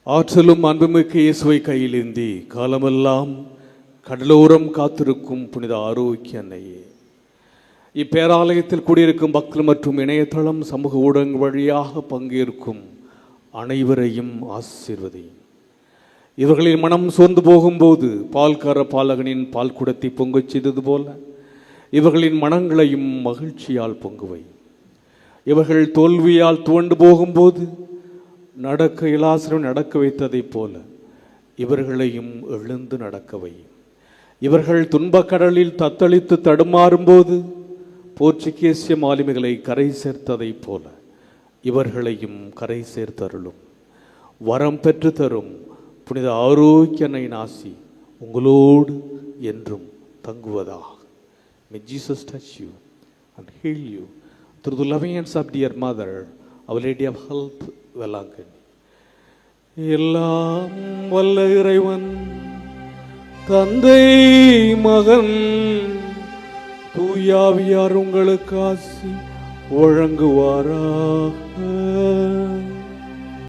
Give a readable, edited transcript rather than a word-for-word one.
ஆற்றலும் அன்புமிக்க இயேசுவை கையில் ஏந்தி காலமெல்லாம் கடலோரம் காத்திருக்கும் புனித ஆரோக்கிய அன்னையே, இப்பேராலயத்தில் கூடியிருக்கும் பக்தர்கள் மற்றும் இணையதளம் சமூக ஊடகங்கள் வழியாக பங்கேற்கும் அனைவரையும் ஆசீர்வதியும். இவர்களின் மனம் சோர்ந்து போகும்போது பால்கார பாலகனின் பால் குடத்தை பொங்கச் செய்தது போல இவர்களின் மனங்களையும் மகிழ்ச்சியால் பொங்குவை. இவர்கள் தோல்வியால் துவண்டு போகும்போது நடக்க இலாசனம் நடக்க வைத்ததைப் போல இவர்களையும் எழுந்து நடக்கவை. இவர்கள் துன்பக்கடலில் தத்தளித்து தடுமாறும்போது போர்ச்சுகீசிய மாலுமிகளை கரை சேர்த்ததைப் போல இவர்களையும் கரை சேர்த்தருளும். வரம் பெற்று தரும் புனித ஆரோக்கிய அன்னையின் ஆசி உங்களோடு என்றும் தங்குவதாக. May Jesus touch you and heal you through the loving hands of dear Mother, Our Lady of Help, Velankanni. எல்லாம் வல்ல இறைவன் தந்தை மகன் தூயாவியார் உங்களுக்கு ஆசி வழங்குவாராக.